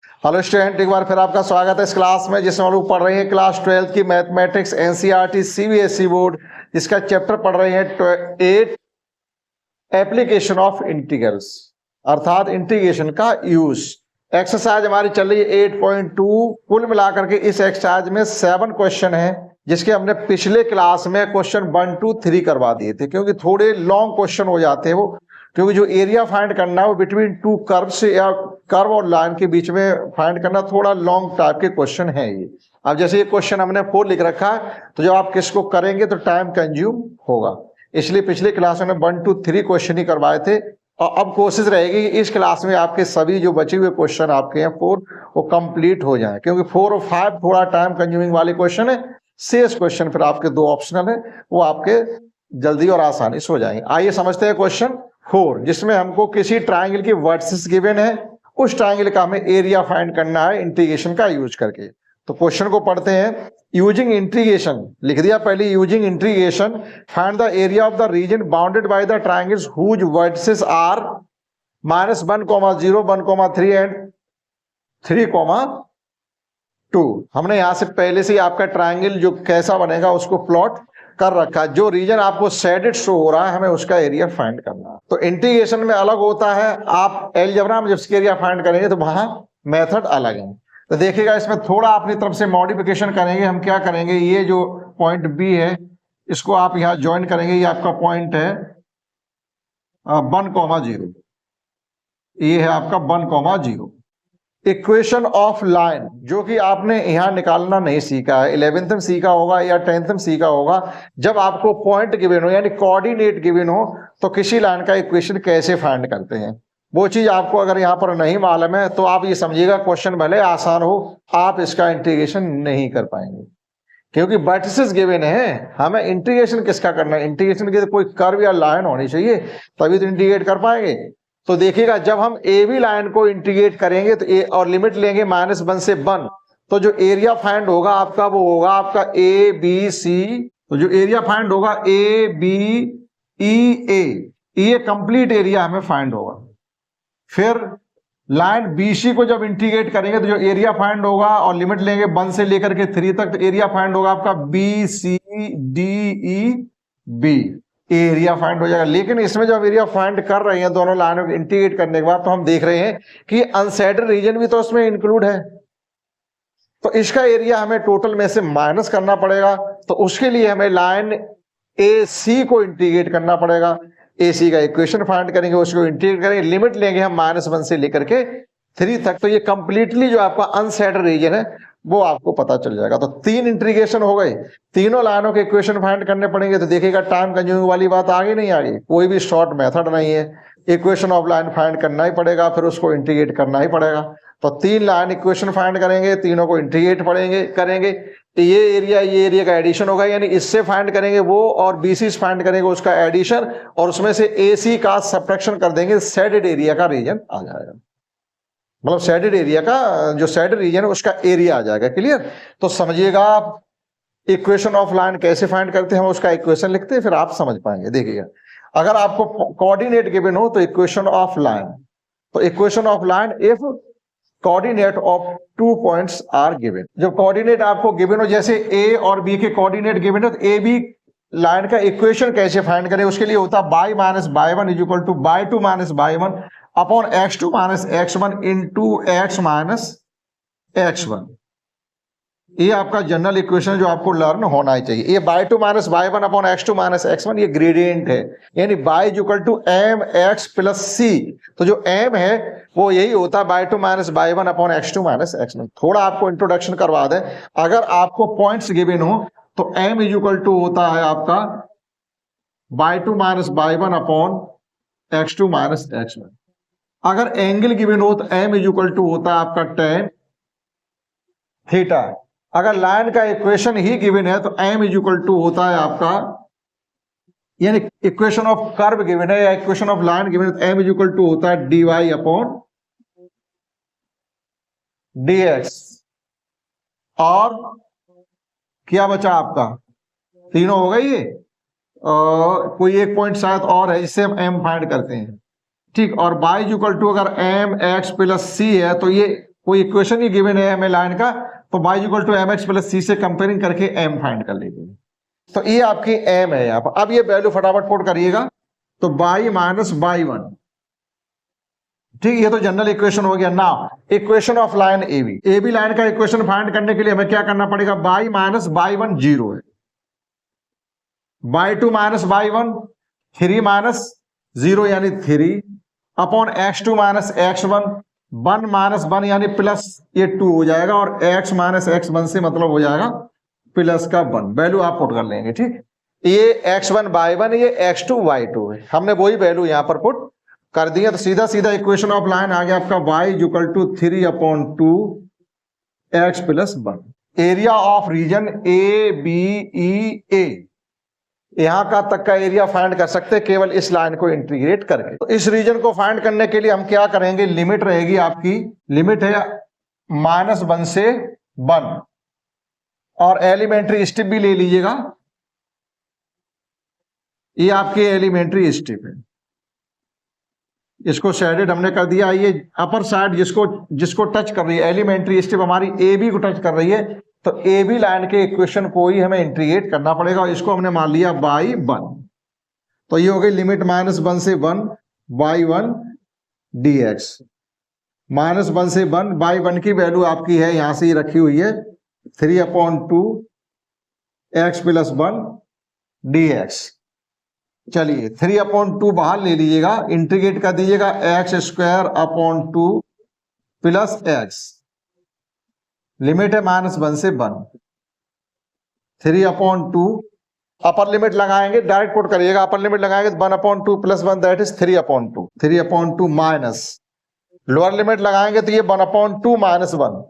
Hello student, एक बार फिर आपका स्वागत है इस क्लास में जिसमें हम लोग पढ़ रहे हैं क्लास 12 की मैथमेटिक्स एनसीईआरटी सीबीएसई बोर्ड, जिसका चैप्टर पढ़ रहे हैं 8 एप्लीकेशन ऑफ इंटीग्रल्स, अर्थात इंटीग्रेशन का यूज। एक्सरसाइज हमारी चल रही है 8.2। कुल मिलाकर के इस एक्सरसाइज में 7 क्वेश्चन हैं, जिसके हमने पिछले क्लास में क्वेश्चन 1, 2, 3 करवा दिए थे, क्योंकि थोड़े लॉन्ग क्वेश्चन हो जाते हैं वो, क्योंकि जो एरिया फाइंड करना है वो बिटवीन टू कर्व्स या कर्व और लाइन के बीच में फाइंड करना, थोड़ा लॉन्ग टाइप के क्वेश्चन है ये। अब जैसे ये क्वेश्चन हमने 4 लिख रखा है, तो जब आप किसको करेंगे तो टाइम कंज्यूम होगा, इसलिए पिछले क्लास में 1, 2, 3 क्वेश्चन ही करवाए थे। और अब कोशिश रहेगी कि इस क्लास में आपके सभी जो बचे हुए क्वेश्चन आपके हैं 4 वो कंप्लीट हो जाएं, क्योंकि 4 और 5 थोड़ा टाइम कंज्यूमिंग वाले क्वेश्चन है। शेष क्वेश्चन फिर आपके 2 ऑप्शनल है, वो आपके जल्दी और आसानी से हो जाएंगे। आइए समझते हैं क्वेश्चन 4, जिसमें हमको किसी ट्राइंगल की वर्टिसेस गिवन है, उस ट्राइंगल का हमें एरिया फाइंड करना है इंटीग्रेशन का यूज करके। तो क्वेश्चन को पढ़ते हैं। यूजिंग इंटीग्रेशन लिख दिया पहले, using integration find the area of the region bounded by the triangles whose vertices are -1, 0, 1, 3 and 3, 2। हमने यहां से पहले से ही आपका ट्राइंगल जो कैसा बनेगा उसको प्लॉट कर रखा है। जो रीजन आपको शेडेड शो हो रहा है, हमें उसका एरिया फाइंड करना है। तो इंटीग्रेशन में अलग होता है, आप अलजेब्रा में जब इसके एरिया फाइंड करेंगे तो वहां मेथड अलग है। तो देखिएगा, इसमें थोड़ा अपनी तरफ से मॉडिफिकेशन करेंगे। हम क्या करेंगे, ये जो पॉइंट बी है इसको आप यहां ज्वाइन करेंगे। ये आपका पॉइंट है 1, 0, ये है आपका 1, 0। इक्वेशन ऑफ लाइन जो कि आपने यहां निकालना नहीं सीखा है, 11th में सीखा होगा या 10th में सीखा होगा। जब आपको पॉइंट गिवन हो यानी कोऑर्डिनेट गिवन हो, तो किसी लाइन का इक्वेशन कैसे फाइंड करते हैं, वो चीज आपको अगर यहां पर नहीं मालूम है तो आप ये समझिएगा क्वेश्चन भले आसान हो, आप इसका इंटीग्रेशन नहीं कर पाएंगे, क्योंकि वर्टिसेस गिवन है। हमें इंटीग्रेशन किसका करना है, इंटीग्रेशन की तो कोई कर्व या लाइन होनी चाहिए, तभी तो इंटीग्रेट कर पाएंगे। तो देखिएगा, जब हम ए बी लाइन को इंटीग्रेट करेंगे तो ए और लिमिट लेंगे -1 से 1, तो जो एरिया फाइंड होगा आपका वो होगा आपका ए बी सी। तो जो एरिया फाइंड होगा ए बी ई ए, ये कंप्लीट एरिया हमें फाइंड होगा। फिर लाइन बी सी को जब इंटीग्रेट करेंगे तो जो एरिया फाइंड होगा और लिमिट लेंगे 1 से लेकर के 3 तक, तो एरिया फाइंड होगा आपका B C D E B, area find हो जाएगा। लेकिन इसमें जब एरिया फाइंड कर रहे हैं दोनों लाइनों को इंटीग्रेट करने के बाद, तो हम देख रहे हैं कि अनसेटेड रीजन भी तो उसमें इंक्लूड है, तो इसका एरिया हमें टोटल में से माइनस करना पड़ेगा। तो उसके लिए हमें लाइन ए सी को इंटीग्रेट करना पड़ेगा। ए सी का इक्वेशन फाइंड करेंगे, उसको इंटीग्रेट करेंगे, लिमिट लेंगे हम -1 से लेकर के 3 तक, तो ये कंप्लीटली जो आपका अनसेटेड रीजन है वो आपको पता चल जाएगा। तो 3 इंटीग्रेशन हो गए, तीनों लाइनों के इक्वेशन फाइंड करने पड़ेंगे। तो देखिएगा, टाइम कंज्यूमिंग वाली बात आगे नहीं आ गई, कोई भी शॉर्ट मेथड नहीं है, इक्वेशन ऑफ लाइन फाइंड करना ही पड़ेगा, फिर उसको इंटीग्रेट करना ही पड़ेगा। तो 3 लाइन इक्वेशन फाइंड करेंगे, तीनों को इंटीग्रेट करेंगे, तो ये एरिया का एडिशन होगा, यानी इससे फाइंड करेंगे वो और बीसी से फाइंड करेंगे उसका एडिशन, और उसमें से एसी का सब्ट्रैक्शन कर देंगे, शेडेड एरिया का रीजन आ जाएगा। मतलब शेडेड एरिया का जो शेडेड रीजन है उसका एरिया आ जाएगा। क्लियर? तो समझिएगा आप इक्वेशन ऑफ लाइन कैसे फाइंड करते हैं, उसका इक्वेशन लिखते हैं, फिर आप समझ पाएंगे। देखिएगा, अगर आपको कोऑर्डिनेट गिवन हो तो इक्वेशन ऑफ लाइन, तो equation of line if coordinate of 2 points are given. जब कोऑर्डिनेट आपको गिवन हो, जैसे ए और बी के कोऑर्डिनेट गिवन हो, तो ए बी लाइन का इक्वेशन कैसे फाइंड करें, उसके लिए होता है y - y1 = y2 - y1 upon x2 - x1 into x - x1। ये आपका जनरल इक्वेशन जो आपको लर्न होना ही चाहिए। ये y2 - y1 upon x2 - x1 ये ग्रेडियंट है, यानी y = mx + c। तो जो m है वो यही होता है y2 - y1 upon x2 - x1। थोड़ा आपको इंट्रोडक्शन करवा दें, अगर आपको पॉइंट्स गिवन हो तो m = होता है आपका y2 - y1 upon x2 - x1। अगर एंगल गिवन हो तो m = होता है आपका tan थीटा। अगर लाइन का इक्वेशन ही गिवन है तो m = होता है आपका, यानी इक्वेशन ऑफ कर्व गिवन है या इक्वेशन ऑफ लाइन गिवन है तो m = होता है dy अपॉन dx। और क्या बचा आपका, तीनों हो गए ये, कोई एक पॉइंट शायद और है जिससे हम m फाइंड करते हैं, ठीक। और y = अगर mx + c है तो ये कोई इक्वेशन ही गिवन है हमें लाइन का, तो y equal to M X plus C से कंपेयरिंग करके m फाइंड कर लेंगे। तो ये आपकी m है यहाँ पर। अब ये वैल्यू फटाफट पुट करिएगा, तो y माइनस y1, ठीक, ये तो जनरल इक्वेशन हो गया ना। Equation of line A B line का इक्वेशन फाइंड करने के लिए हमें क्या करना पड़ेगा, y माइनस y1 जीरो है, y2 minus y1 3 minus zero यानी 3 upon x2 minus x1 1 minus 1 यानी प्लस ये 2 हो जाएगा, और x माइनस x1 से मतलब हो जाएगा प्लस का 1। वैल्यू आप पुट कर लेंगे, ठीक। ये x1 y1, ये x2 y2 है, हमने वही वैल्यू यहां पर पुट कर दिया। तो सीधा सीधा इक्वेशन ऑफ लाइन आ गया आपका y equal to 3 upon 2 x plus 1। Area of region A B E A, यहां का तक का एरिया फाइंड कर सकते हैं केवल इस लाइन को इंटीग्रेट करके। तो इस रीजन को फाइंड करने के लिए हम क्या करेंगे, लिमिट रहेगी आपकी, लिमिट है -1 से 1, और एलिमेंट्री स्टेप भी ले लीजिएगा, ये आपकी एलिमेंट्री स्टेप है। इसको शेडेड हमने कर दिया। ये अपर साइड जिसको टच कर रही है, एलिमेंट्री स्टेप हमारी ए बी को टच कर रही है, तो ए बी लाइन के इक्वेशन को ही हमें इंटीग्रेट करना पड़ेगा, और इसको हमने मान लिया बाई 1। तो ये हो गई लिमिट -1 से 1 y1 dx, -1 से 1 y1 की वैल्यू आपकी है यहां से ही रखी हुई है 3 अपॉन 2 x प्लस 1 dx। चलिए 3 अपॉन 2 बाहर ले लीजिएगा, इंटीग्रेट कर दीजिएगा x square upon 2 plus x, limit है -1 से 1, 3 अपॉन 2, अपर लिमिट लगाएंगे, डायरेक्ट पुट करिएगा, अपर लिमिट लगाएंगे तो 1 upon 2 plus 1 that is 3 upon 2, 3 upon 2 minus, lower limit लगाएंगे तो ये 1 अपॉन 2 माइनस 1,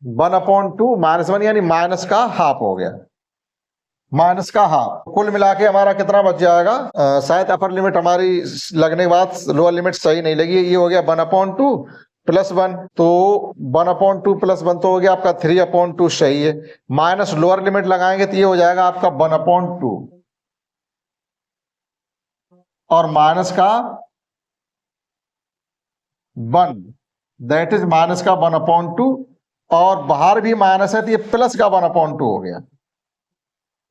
1 अपॉन 2 माइनस 1 यानी माइनस का हाफ हो गया, माइनस का हाफ। कुल मिला के हमारा कितना बच जाएगा, शायद अपर लिमिट हमारी लगने के बाद लोअर लिमिट सही नहीं लगी, ये हो गया 1 अपॉन 2 प्लस 1, तो 1 अपॉन 2 प्लस 1 तो हो गया आपका 3 अपॉन 2 सही है, माइनस लोअर लिमिट लगाएंगे तो ये हो जाएगा आपका 1 अपॉन 2 और माइनस का 1 दैट इज माइनस का 1 अपॉन 2, और बाहर भी माइनस है तो ये प्लस का 1 अपॉन 2 हो गया,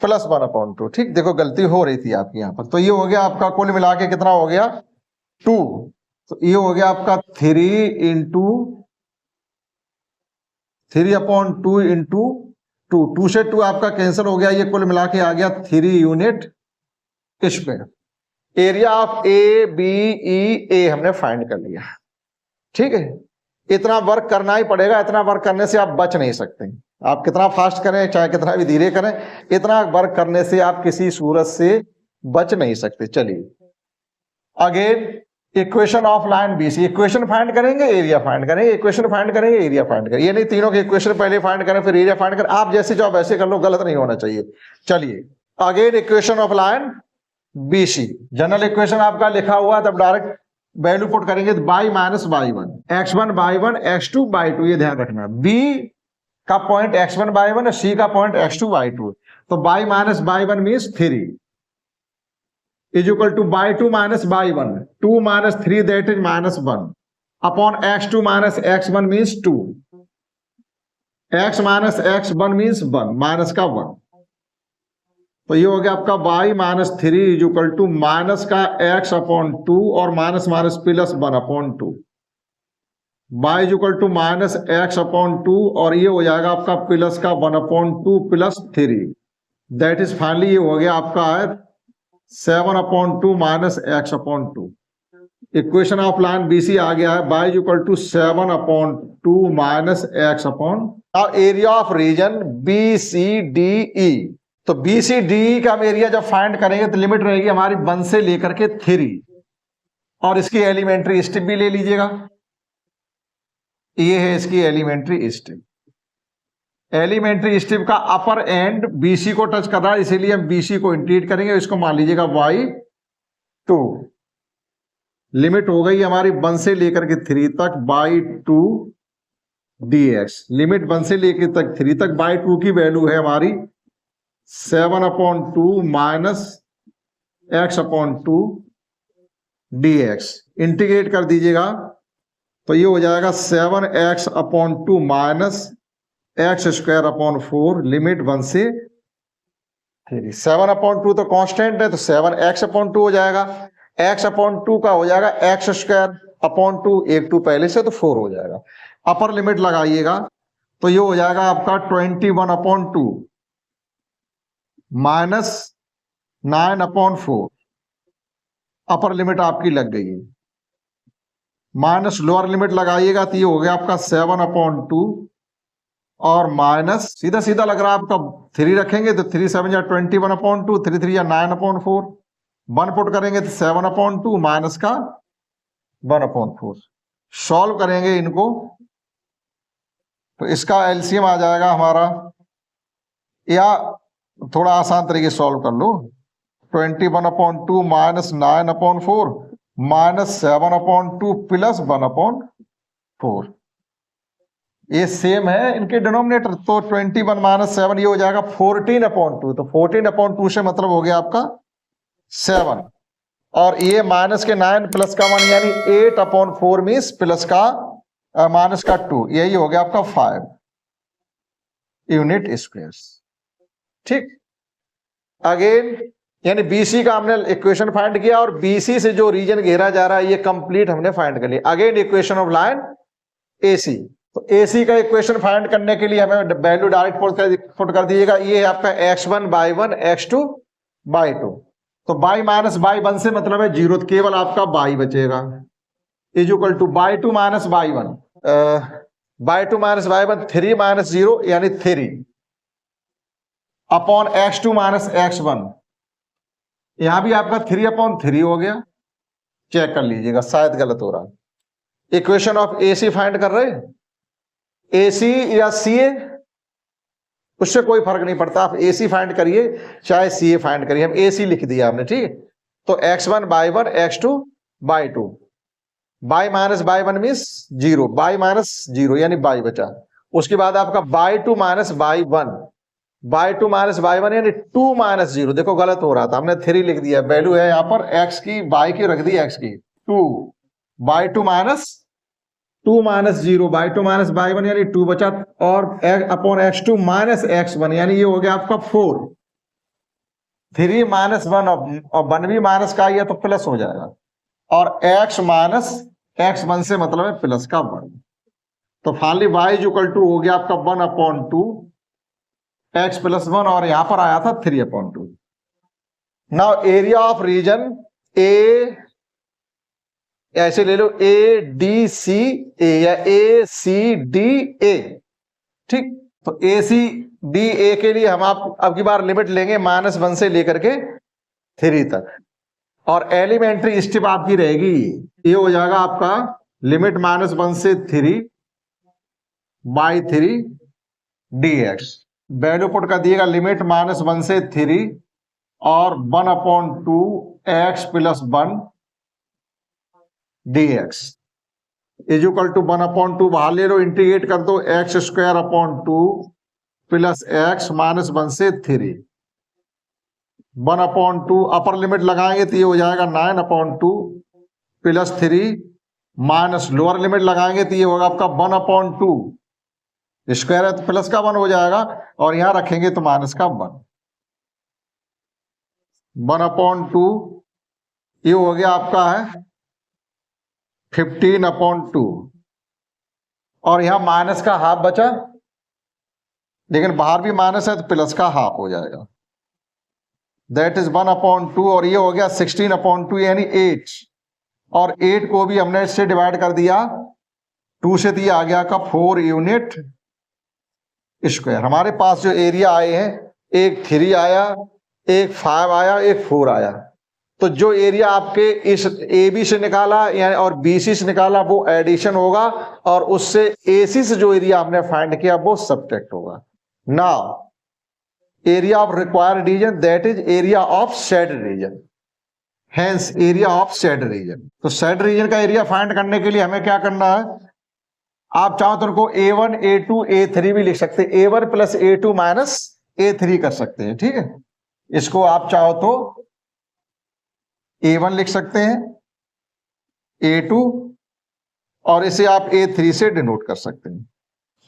प्लस 1 अपॉन 2। ठीक, देखो गलती हो रही थी आपकी यहां पर। तो ये हो गया आपका कुल मिला के कितना हो गया 2, तो ये हो गया आपका 3 इंटू 3 अपॉन 2 इंटू 2, 2 से 2 आपका कैंसिल हो गया, ये कुल मिला के आ गया 3 unit square. Area of A B E A हमने फाइंड कर लिया। ठीक है, इतना वर्क करना ही पड़ेगा, इतना वर्क करने से आप बच नहीं सकते, आप कितना फास्ट करें चाहे कितना भी धीरे करें, इतना वर्क करने से आप किसी सूरत से बच नहीं सकते। चलिए again equation of line BC, equation find करेंगे, एरिया फाइंड करेंगे, इक्वेशन फाइंड करेंगे, एरिया फाइंड करेंगे, ये नहीं तीनों के इक्वेशन पहले फाइंड करें फिर एरिया फाइंड करें, आप जैसे चाहो वैसे कर लो, गलत नहीं होना चाहिए। चलिए again equation of line BC, general equation आपका लिखा हुआ तब डायरेक्ट वैल्यू पुट करेंगे, by minus y 1, x1 by 1 x2 y 2, ये ध्यान रखना, b का पॉइंट x1 बाई 1 और c का पॉइंट x2 बाई 2, तो y minus y 1 means 3 is equal to y 2 minus y 1, 2 minus 3 that is minus 1 upon x2 minus x1 means 2, x minus x1 means 1, minus का 1, तो ये हो गया आपका y minus 3 is equal to minus का x upon 2 और minus minus plus 1 upon 2, y is equal to minus x upon 2 और ये हो जाएगा आपका प्लस का 1 upon 2 plus 3, that is finally ये हो गया आपका 7 upon 2 minus x upon 2। Equation of line BC आ गया है, y is equal to 7 upon 2 minus x upon. Now area of region B C D E, तो बी सी डी का हम एरिया जब फाइंड करेंगे तो लिमिट रहेगी हमारी 1 से लेकर के 3, और इसकी एलिमेंट्री स्टेप भी ले लीजिएगा, ये है इसकी एलिमेंट्री स्टेप। एलिमेंट्री स्टेप का अपर एंड बीसी को टच कर रहा है, इसीलिए हम बीसी को इंटीग्रेट करेंगे, इसको मान लीजिएगा y2, लिमिट हो गई हमारी 1 से लेकर के 3 तक y2 dx, लिमिट 1 से लेकर तक 3 तक, y2 की वैल्यू है हमारी 7 upon 2 minus x upon 2 dx, integrate कर दीजिएगा तो ये हो जाएगा 7x/2 माइनस x² 4 लिमिट 1 से 3। 7/2 तो कांस्टेंट है, तो 7x/2 हो जाएगा। x/2 का हो जाएगा x²/2, एक 2 पहले से, तो 4 हो जाएगा। अपर लिमिट लगाइएगा तो ये हो जाएगा आपका 21/2 माइनस 9/4। अपर लिमिट आपकी लग गई है। माइनस लोअर लिमिट लगाइएगा तो ये हो गया आपका 7/2 और माइनस सीधा सीधा लग रहा है आपका 3 रखेंगे तो 3 7 या 21/2, 3 3 या 9/4, 1 पुट करेंगे तो 7/2 माइनस का 1/4। सॉल्व करेंगे इनको तो इसका एलसीएम आ जाएगा हमारा, या थोड़ा आसान तरीके से सॉल्व कर लो, 21/2 माइनस 9/4 माइनस 7/2 प्लस 1/4। ये सेम है इनके डिनोमिनेटर, तो 21 माइनस 7 ये हो जाएगा 14/2। तो 14/2 से मतलब हो गया आपका 7, और ये माइनस के 9 प्लस का 1 यानी 8/4 मीन्स प्लस का माइनस का 2, यही हो गया आपका 5 यूनिट स्क्वायर। ठीक, अगेन यानी बीसी का हमने इक्वेशन फाइंड किया और बीसी से जो रीजन घेरा जा रहा है ये कंप्लीट हमने फाइंड कर लिया। Again equation of line AC, तो एसी का इक्वेशन फाइंड करने के लिए हमें वैल्यू डायरेक्ट पुट कर दीजिएगा। ये है आपका x1/1 x2/2, तो बाई माइनस बाई 1 से मतलब है 0, तो केवल आपका बाई बचेगा, is equal to y 2 minus y 1, by 2 minus y 1 3 minus 0 यानी 3 अपॉन x2 माइनस x1, यहां भी आपका 3/3 हो गया। चेक कर लीजिएगा, शायद गलत हो रहा। इक्वेशन ऑफ एसी फाइंड कर रहे, एसी या सीए उससे कोई फर्क नहीं पड़ता, आप एसी फाइंड करिए चाहे सीए फाइंड करिए, हम एसी लिख दिया हमने। ठीक, तो x1/1 x2/2, by minus y 1 means 0, by minus 0 यानी बाई बचा। उसके बाद आपका by 2 minus y 1, by 2 minus y 1 यानी 2 माइनस 0, देखो गलत हो रहा था, हमने 3 लिख दिया, वैल्यू है यहाँ पर x की, बाई की रख दी x की 2, by 2 minus 2 minus 0, by 2 minus y 1 यानी 2 बचा, और अपॉन x2 माइनस x1 यानी ये हो गया आपका 4, 3 माइनस 1 और 1 भी माइनस का आया तो प्लस हो जाएगा, और x माइनस x1 से मतलब है प्लस का 1, तो finally y is equal to हो गया आपका 1/2 x प्लस 1, और यहां पर आया था 3/2। नाउ एरिया ऑफ रीजन ए, ऐसे ले लो ए डी सी ए या ए सी डी ए। ठीक, तो ए सी डी ए के लिए हम आप अब की बार लिमिट लेंगे -1 से लेकर के 3 तक, और एलिमेंट्री स्टेप आपकी रहेगी, ये हो जाएगा आपका लिमिट -1 से 3/3 dx। वैल्यू पुट कर दिएगा लिमिट -1 से 3 और 1/2 x plus 1 dx is equal to 1/2, बाहर ले लो, इंटीग्रेट कर दो, x² 2 प्लस x -1 से 3, 1/2 अपर लिमिट लगाएंगे तो ये हो जाएगा 9/2 प्लस 3 माइनस लोअर लिमिट लगाएंगे तो ये होगा आपका 1/2, स्क्वायर है तो प्लस का 1 हो जाएगा, और यहां रखेंगे तो माइनस का 1, 1/2 ये हो गया आपका है 15/2, और यहां माइनस का हाफ बचा, लेकिन बाहर भी माइनस है तो प्लस का हाफ हो जाएगा, दैट इज 1/2, और ये हो गया 16/2 यानी 8, और 8 को भी हमने इससे डिवाइड कर दिया 2 से, दिया आ गया का 4 यूनिट स्क्वायर। हमारे पास जो एरिया आए हैं, एक 3 आया, एक 5 आया, एक 4 आया, तो जो एरिया आपके इस ए बी से निकाला यानी और बी सी से निकाला वो एडिशन होगा, और उससे ए सी से जो एरिया आपने फाइंड किया वो सब्ट्रैक्ट होगा। Now area of required region that is area of said region, hence area of said region. तो सेड रीजन का एरिया फाइंड करने के लिए हमें क्या करना है, आप चाहो तो उनको A1 A2 A3 भी लिख सकते हैं, A1 plus A2 minus A3 कर सकते हैं। ठीक है, इसको आप चाहो तो A1 लिख सकते हैं, A2 और इसे आप A3 से डिनोट कर सकते हैं।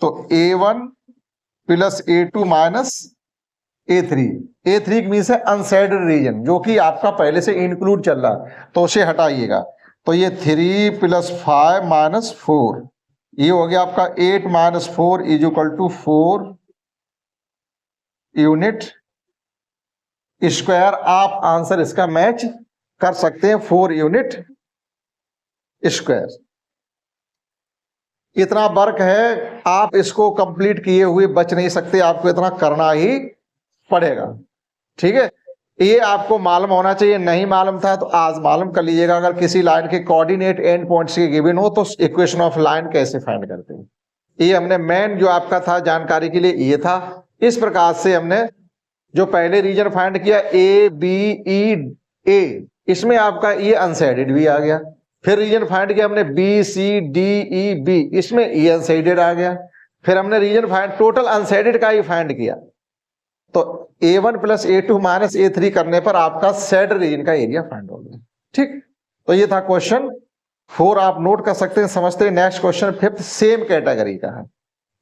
तो A1 plus A2 minus A3, A3 means है अनसेडेड रीजन, जो कि आपका पहले से इंक्लूड चल रहा है, तो उसे हटाइएगा। तो ये 3 प्लस 5 माइनस 4, ये हो गया आपका 8 minus 4 is equal to 4 unit square. आप आंसर इसका मैच कर सकते हैं, 4 यूनिट स्क्वायर। इतना वर्क है, आप इसको कंप्लीट किए हुए बच नहीं सकते, आपको इतना करना ही पड़ेगा। ठीक है, ये आपको मालूम होना चाहिए, नहीं मालूम था तो आज मालूम कर लीजिएगा। अगर किसी लाइन के कोऑर्डिनेट एंड पॉइंट्स के गिवन हो तो इक्वेशन ऑफ लाइन कैसे फाइंड करते हैं, ये हमने मेन जो आपका था जानकारी के लिए ये था। इस प्रकार से हमने जो पहले रीजन फाइंड किया ए बी ई ए, इसमें आपका ये अनसाइडेड भी आ गया। फिर रीजन फाइंड किया हमने B C D E B, इसमें ये अनसाइडेड आ गया। फिर हमने रीजन फाइंड टोटल अनसाइडेड का ही फाइंड किया, तो A1 plus A2 minus A3 करने पर आपका सेड रीजन का एरिया फाइंड हो गया। ठीक, तो ये था क्वेश्चन 4, आप नोट कर सकते हैं, समझते हैं। Next question 5th same category का है,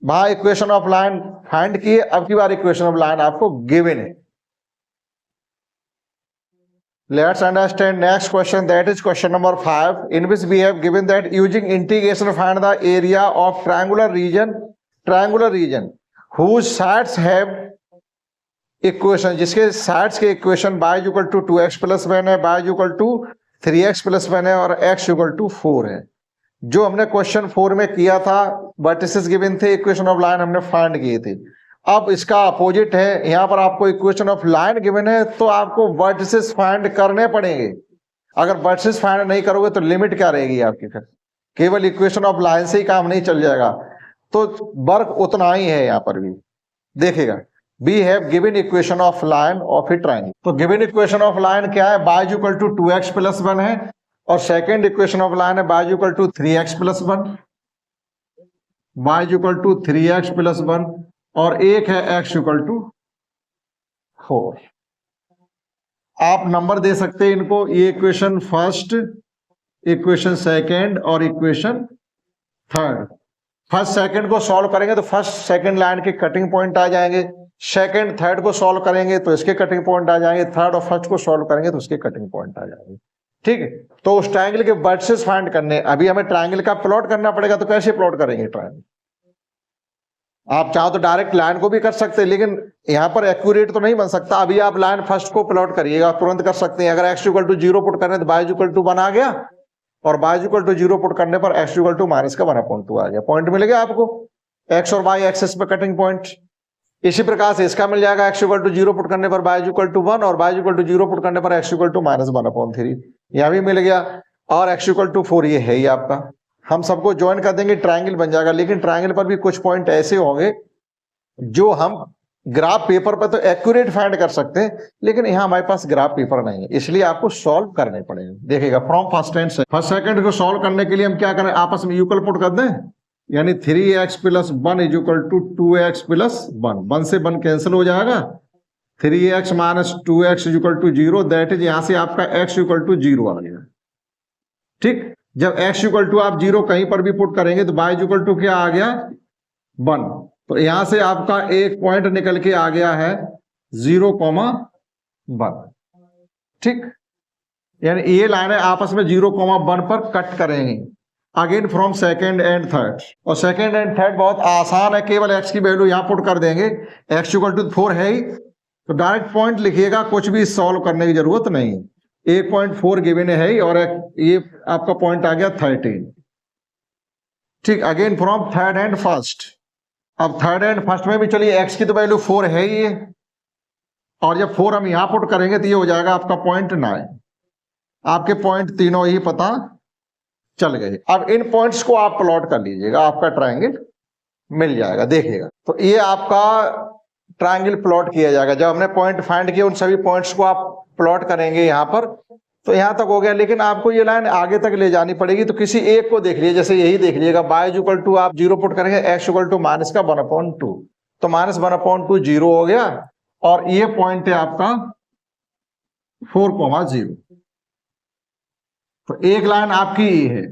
वहां इक्वेशन ऑफ लाइन फाइंड किए, अब की बार इक्वेशन ऑफ लाइन आपको गिवन है। Let's understand next question, that is question number 5, in which we have given that using integration find the area of triangular region whose sides have equation, जिसके sides के equation y equal to 2x plus 1 है, y equal to 3x plus 1 है और x equal to 4 है। जो हमने question 4 में किया था, वर्टिसेस गिवन थे, इक्वेशन ऑफ लाइन हमने फाइंड किए थे। अब इसका अपोजिट है, यहां पर आपको इक्वेशन ऑफ लाइन गिवन है तो आपको वर्टिसेस फाइंड करने पड़ेंगे। अगर वर्टिसेस फाइंड नहीं करोगे तो लिमिट क्या रहेगी आपकी, फिर केवल इक्वेशन ऑफ लाइन से ही काम नहीं चल जाएगा। तो वर्क उतना ही है यहां पर भी। देखिएगा, we have given equation of line of a triangle. तो गिवन इक्वेशन ऑफ लाइन क्या है, y equal to 2x plus 1 है, और सेकेंड इक्वेशन ऑफ लाइन है y equal to 3x plus 1, y equal to 3x plus 1, और एक है x equal to 4। आप नंबर दे सकते हैं इनको, ये इक्वेशन फर्स्ट, इक्वेशन सेकेंड और इक्वेशन थर्ड। फर्स्ट सेकंड को सॉल्व करेंगे तो फर्स्ट सेकंड लाइन के कटिंग पॉइंट आ जाएंगे, सेकंड थर्ड को सॉल्व करेंगे तो इसके कटिंग पॉइंट आ जाएंगे, थर्ड और फर्स्ट को सॉल्व करेंगे तो उसके कटिंग पॉइंट आ जाएंगे। ठीक है, तो उस ट्रायंगल के वर्टिसेस फाइंड करने, अभी हमें ट्रायंगल का प्लॉट करना पड़ेगा। तो कैसे प्लॉट करेंगे ट्रायंगल, आप चाहो तो डायरेक्ट लाइन को भी कर सकते हैं, लेकिन यहां पर एक्यूरेट तो नहीं बन सकता। अभी आप लाइन फर्स्ट को प्लॉट करिएगा, तुरंत कर सकते हैं। अगर x इक्वल टू 0 पुट करें तो y इक्वल टू 1 आ गया, और y इक्वल टू 0 पुट करने पर x इक्वल टू माइनस का 1/2 आ गया। पॉइंट मिलेगा आपको, x और y एक्सेस पे कटिंग पॉइंट। इसी प्रकार से इसका मिल जाएगा, x इक्वल टू 0 पुट करने पर y इक्वल टू 1, और y इक्वल टू 0 पुट करने पर x इक्वल टू माइनस 1/3। यहां भी मिल गया, और x इक्वल टू 4 ये है ही आपका। हम सबको ज्वाइन कर देंगे, ट्रायंगल बन जाएगा। लेकिन ट्रायंगल पर भी कुछ पॉइंट ऐसे होंगे जो हम ग्राफ पेपर पर तो एक्यूरेट फाइंड कर सकते हैं, लेकिन यहां हमारे पास ग्राफ पेपर नहीं है, इसलिए आपको सॉल्व करने पड़ेंगे। देखिएगा, from first and first second को सॉल्व करने के लिए हम क्या करें, आपस में इक्वल पुट कर दें, यानी 3x plus 1 is equal to 2x plus 1, 1 से 1 कैंसिल हो जाएगा, 3x minus 2x is equal to 0, that is यहां से आपका x इक्वल टू 0 आ गया। ठीक, जब x इक्वल टू आप 0 कहीं पर भी पुट करेंगे तो y इक्वल टू क्या आ गया, 1। तो यहां से आपका एक पॉइंट निकल के आ गया है 0,1। ठीक, यानी ये लाइनें आपस में 0,1 पर कट करेंगे। Again from second and third, और सेकेंड एंड थर्ड बहुत आसान है, केवल x की वैल्यू यहां पुट कर देंगे, x इक्वल टू 4 है ही, तो डायरेक्ट पॉइंट लिखिएगा, कुछ भी सॉल्व करने की जरूरत नहीं। 1.4 गिवन है ही, और ये आपका पॉइंट आ गया 13। ठीक, again from third and first. अब थर्ड एंड फर्स्ट में भी चलिए, x की तो वैल्यू 4 है ही, और जब 4 हम यहां पुट करेंगे तो ये हो जाएगा आपका 0.9। आपके पॉइंट तीनों ही पता चल गए। अब इन पॉइंट्स को आप प्लॉट कर लीजिएगा, आपका ट्रायंगल मिल जाएगा। देखिएगा, तो ये आपका ट्रायंगल प्लॉट किया जाएगा। जब हमने पॉइंट फाइंड किए, उन सभी पॉइंट्स को आप प्लॉट करेंगे यहां पर। तो यहां तक हो गया, लेकिन आपको ये लाइन आगे तक ले जानी पड़ेगी। तो किसी एक को देख लीजिए, जैसे यही देख लीजिएगा, y इक्वल टू आप 0 पुट करेंगे, x इक्वल टू माइनस का 1/2, तो माइनस 1/2 0 हो गया, और ये पॉइंट है आपका 4,0। तो एक लाइन आपकी ये है,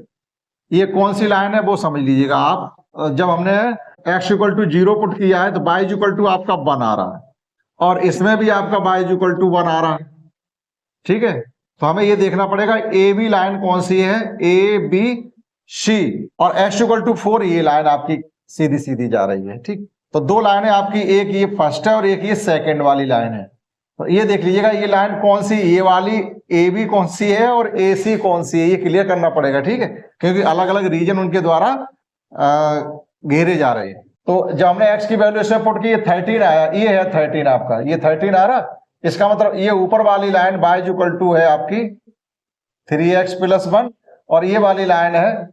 ये कौन सी लाइन है वो समझ लीजिएगा आप। जब हमने x इक्वल टू 0 पुट किया है तो y इक्वल टू आपका 1 आ रहा है, और इसमें भी आपका y इक्वल टू 1 आ रहा है। ठीक है, तो हमें ये देखना पड़ेगा ए बी लाइन कौन सी है, ए बी सी, और x इक्वल टू 4 ये लाइन आपकी सीधी सीधी जा रही है। ठीक, तो दो लाइनें आपकी, एक ये फर्स्ट है और एक ये सेकंड वाली लाइन है। तो ये देख लीजिएगा ये लाइन कौन सी, ये वाली ए बी कौन सी है और ए सी कौन सी है, ये क्लियर करना पड़ेगा। ठीक है, क्योंकि अलग अलग रीजन उनके द्वारा घेरे जा रहे हैं। तो जब हमने x की वैल्यू इसमें पुट की, ये 13 आया, ये है 13 आपका, ये 13 आ रहा। इसका मतलब ये ऊपर वाली लाइन y इक्वल टू है आपकी 3x प्लस 1, और ये वाली लाइन है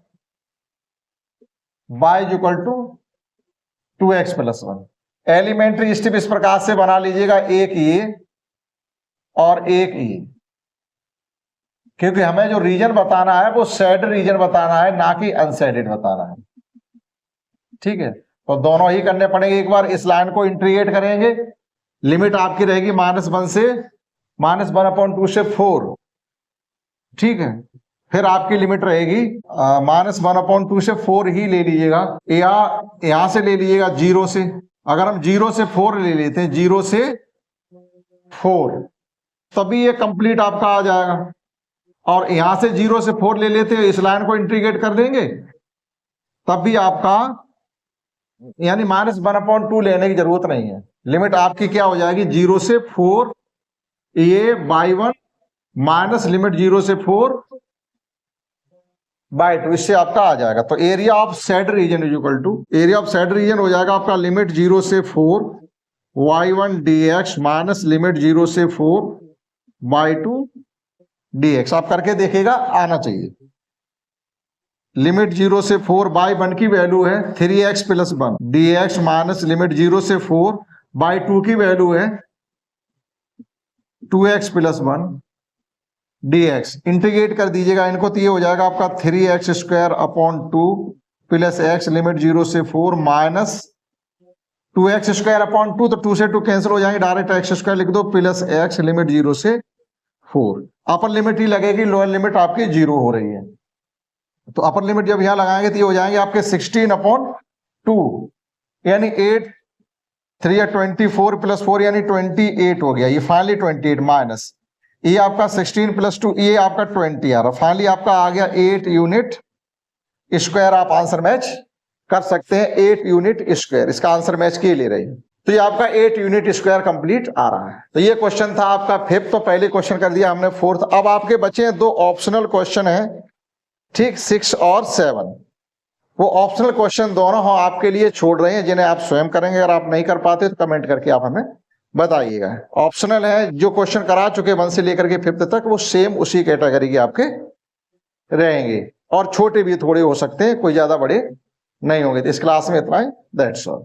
y equal to 2x plus 1। Elementary step इस प्रकार से बना लीजिएगा, एक ये और एक ये, क्योंकि हमें जो रीजन बताना है वो शेड रीजन बताना है, ना कि अनशेडेड बताना है। ठीक है, तो दोनों ही करने पड़ेंगे। एक बार इस लाइन को इंटीग्रेट करेंगे, लिमिट आपकी रहेगी -1 से -1/2 से 4। ठीक है, फिर आपकी लिमिट रहेगी -1/2 से 4 ही ले लीजिएगा, या यहां से ले लीजिएगा 0 से। अगर हम 0 से 4 ले लेते हैं, 0 से 4, तभी ये कंप्लीट आपका आ जाएगा। और यहां से 0 से 4 ले लेते हैं, इस लाइन को इंटीग्रेट कर देंगे, तब भी आपका यानी -1/2 लेने की जरूरत नहीं है। लिमिट आपकी क्या हो जाएगी, 0 से 4 ये बाई 1 माइनस लिमिट 0 से 4 बाई 2, इससे आपका आ जाएगा। तो area of said region is equal to, area of said region हो जाएगा आपका लिमिट 0 से 4 y1 dx माइनस लिमिट 0 से 4 y2 dx। आप करके देखिएगा, आना चाहिए। लिमिट 0 से 4 बाई 1 की वैल्यू है 3x plus 1 dx minus limit 0 से 4 बाई 2 की वैल्यू है 2x प्लस 1 dx। इंटीग्रेट कर दीजिएगा इनको, तो ये हो जाएगा आपका 3x square upon 2 plus x limit 0 से 4 माइनस 2x स्क्वायर अपॉन 2, तो 2 से 2 कैंसिल हो जाएंगे, डायरेक्ट x स्क्वायर लिख दो प्लस x लिमिट 0 से 4। अपर लिमिट ही लगेगी, लोअर लिमिट आपकी 0 हो रही है। तो अपर लिमिट जब यहां लगाएंगे तो ये हो जाएंगे आपके 16/2, यानी 8 3 24 प्लस 4 यानी 28 हो गया। ये फाइनली 28 माइनस ये आपका 16 प्लस 2 ये आपका 20 आ रहा। फाइनली आपका आ गया 8 यूनिट स्क्वायर। आप आंसर मैच कर सकते हैं, 8 यूनिट स्क्वायर, इसका आंसर मैच के ले रही है। तो ये आपका 8 यूनिट स्क्वायर कंप्लीट आ रहा है। तो ये क्वेश्चन था आपका 5th। तो पहले क्वेश्चन कर दिया हमने 4th। अब आपके बचे हैं 2 ऑप्शनल क्वेश्चन है, ठीक, 6 और 7। वो ऑप्शनल क्वेश्चन दोनों हम आपके लिए छोड़ रहे हैं, जिन्हें आप स्वयं करेंगे। अगर आप नहीं कर पाते तो कमेंट करके आप हमें बताइएगा। ऑप्शनल है, जो क्वेश्चन करा चुके 1 से लेकर के 5th तक, वो सेम उसी कैटेगरी के आपके रहेंगे, और छोटे भी थोड़े हो सकते हैं, कोई ज्यादा बड़े नहीं होंगे। तो इस क्लास में इतना ही, दैट्स ऑल।